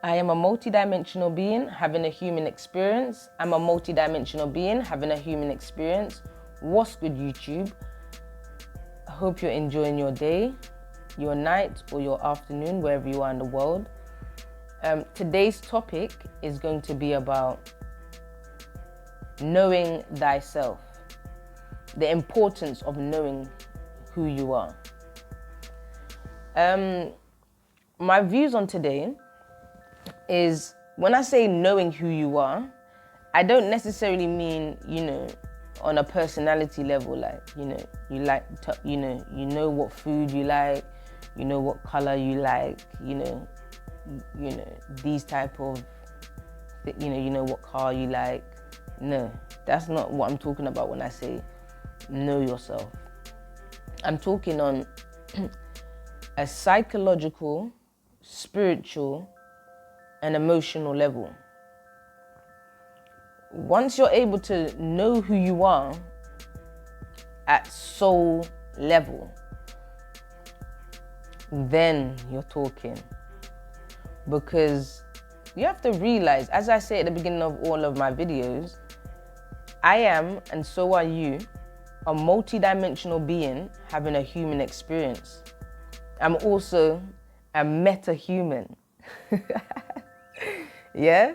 I am a multidimensional being having a human experience. I'm a multidimensional being having a human experience. What's good, YouTube? I hope you're enjoying your day, your night, or your afternoon, wherever you are in the world. Today's topic is going to be about knowing thyself, the importance of knowing who you are. My views on today is, when I say knowing who you are, I don't necessarily mean, on a personality level, like, you like to, you know what food you like, you know what color you like, these type of, you know what car you like. No, that's not what I'm talking about when I say know yourself. I'm talking on a psychological, spiritual, and emotional level. Once you're able to know who you are at soul level, then you're talking. Because you have to realize, as I say at the beginning of all of my videos, I am, and so are you, a multidimensional being having a human experience. I'm also a meta-human. Yeah?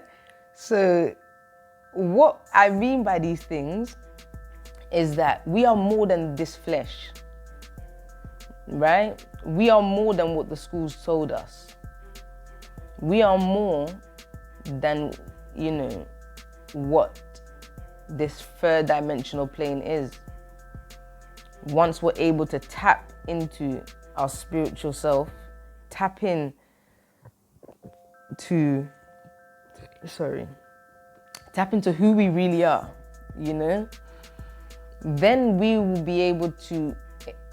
So what I mean by these things is that we are more than this flesh, right? We are more than what the schools told us. We are more than, what this third dimensional plane is. Once we're able to tap into our spiritual self, tap into who we really are, then we will be able to,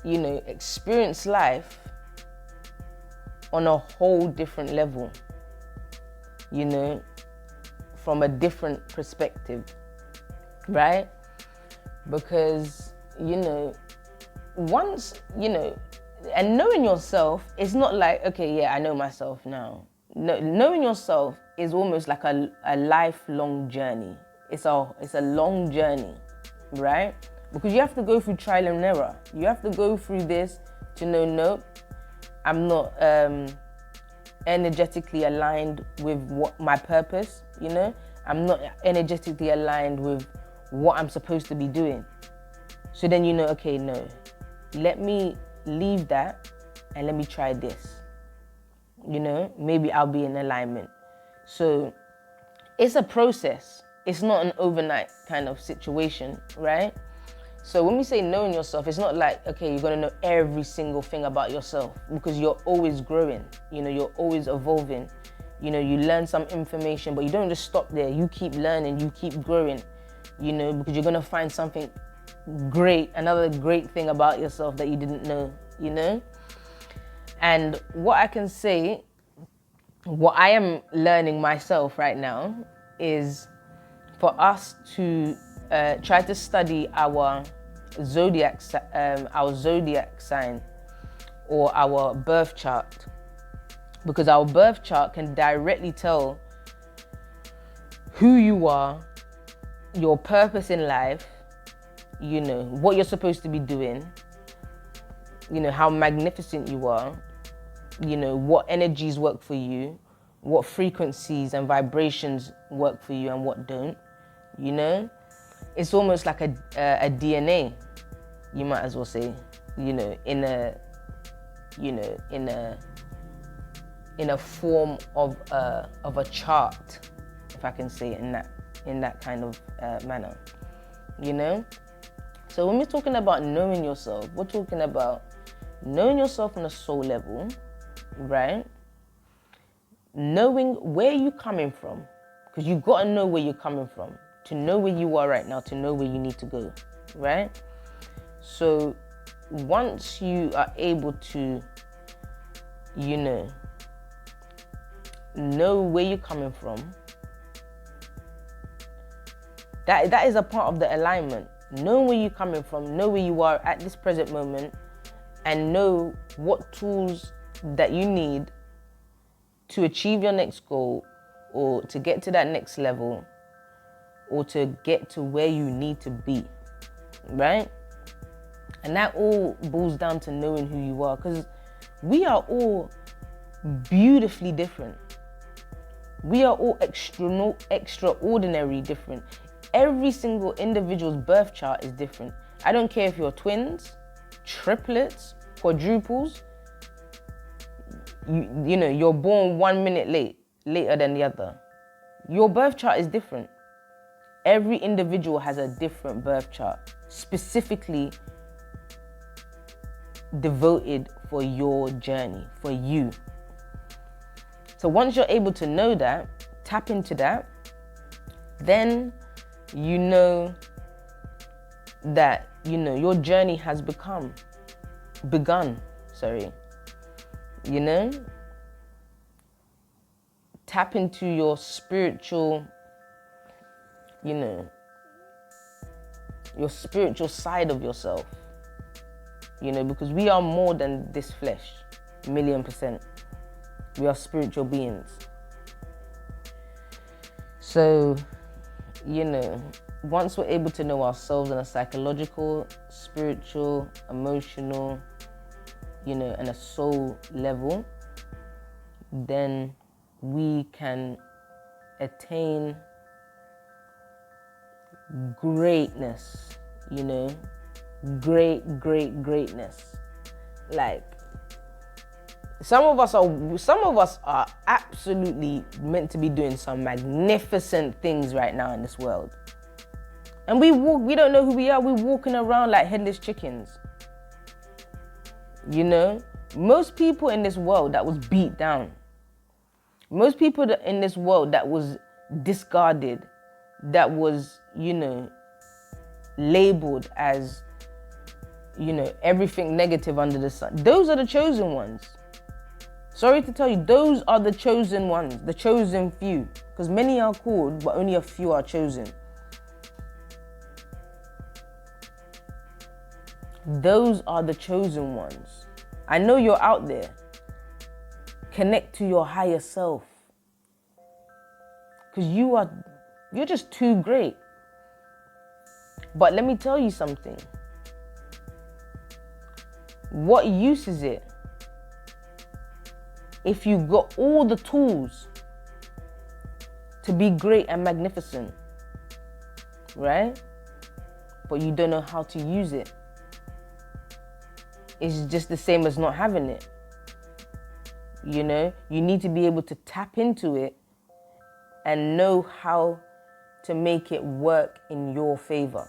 experience life on a whole different level, from a different perspective, right? Because, once, and knowing yourself is not like, okay, yeah, I know myself now. No, knowing yourself is almost like a lifelong journey. It's a long journey, right? Because you have to go through trial and error. You have to go through this to know, nope, I'm not energetically aligned with what my purpose, I'm not energetically aligned with what I'm supposed to be doing. So then okay, no, let me leave that and let me try this. Maybe I'll be in alignment. So it's a process. It's not an overnight kind of situation, right? So when we say knowing yourself, it's not like, okay, you're gonna know every single thing about yourself, because you're always growing, you're always evolving. You learn some information, but you don't just stop there. You keep learning, you keep growing, because you're gonna find something great, another great thing about yourself that you didn't know, And what I can say, what I am learning myself right now is for us to try to study our zodiac sign or our birth chart, because our birth chart can directly tell who you are, your purpose in life, what you're supposed to be doing, how magnificent you are, what energies work for you, what frequencies and vibrations work for you and what don't, It's almost like a DNA, you might as well say, in a form of a chart, if I can say it in that kind of manner, So when we're talking about knowing yourself, we're talking about knowing yourself on a soul level, right? Knowing where you're coming from, because you got to know where you're coming from to know where you are right now, to know where you need to go, right? So once you are able to, know where you're coming from, that is a part of the alignment. Know where you're coming from, know where you are at this present moment, and know what tools that you need to achieve your next goal, or to get to that next level, or to get to where you need to be, right? And that all boils down to knowing who you are, because we are all beautifully different. We are all extraordinary different. Every single individual's birth chart is different. I don't care if you're twins, triplets, quadruples. You know, you're born 1 minute later than the other. Your birth chart is different. Every individual has a different birth chart, specifically devoted for your journey, for you. So once you're able to know that, tap into that, then you know that, you know, your journey has begun, you know? Tap into your spiritual, you know, your spiritual side of yourself, you know, because we are more than this flesh, 1,000,000%. We are spiritual beings. So, you know, once we're able to know ourselves on a psychological, spiritual, emotional, you know, and a soul level, then we can attain greatness, you know, greatness. Like, some of us are absolutely meant to be doing some magnificent things right now in this world. And we don't know who we are. We're walking around like headless chickens. You know, most people in this world that was beat down, most people in this world that was discarded, that was, you know, labeled as, you know, everything negative under the sun, those are the chosen ones. Sorry to tell you, those are the chosen ones, the chosen few. Because many are called, but only a few are chosen. Those are the chosen ones. I know you're out there. Connect to your higher self. Because you're just too great. But let me tell you something. What use is it if you got all the tools to be great and magnificent, right? But you don't know how to use it? It's just the same as not having it. You know, you need to be able to tap into it and know how to make it work in your favor.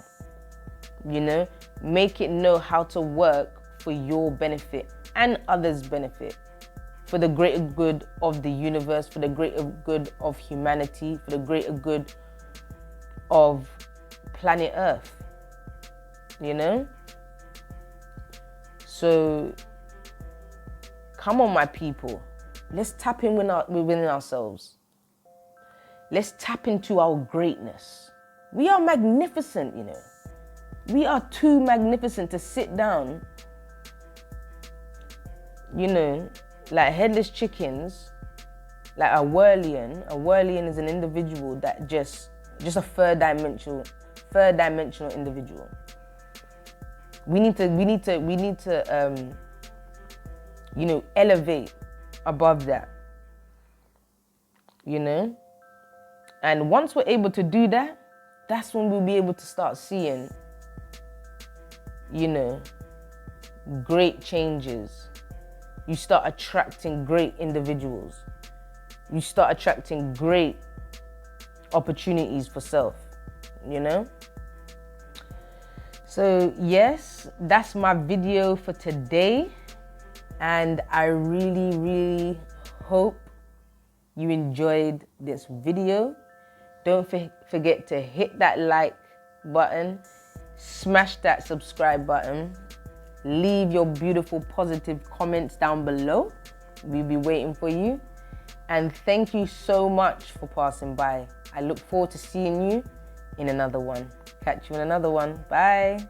You know, make it know how to work for your benefit and others' benefit, for the greater good of the universe, for the greater good of humanity, for the greater good of planet Earth, you know? So, come on, my people. Let's tap in within ourselves. Let's tap into our greatness. We are magnificent, you know. We are too magnificent to sit down, you know, like headless chickens, like a whirlian. A whirlian is an individual that just a third dimensional individual. We need to you know, elevate above that, you know? And once we're able to do that, that's when we'll be able to start seeing, you know, great changes. You start attracting great individuals. You start attracting great opportunities for self, you know? So yes, that's my video for today. And I really hope you enjoyed this video. Don't forget to hit that like button, smash that subscribe button, leave your beautiful positive comments down below. We'll be waiting for you. And thank you so much for passing by. I look forward to seeing you in another one. Catch you in another one. Bye.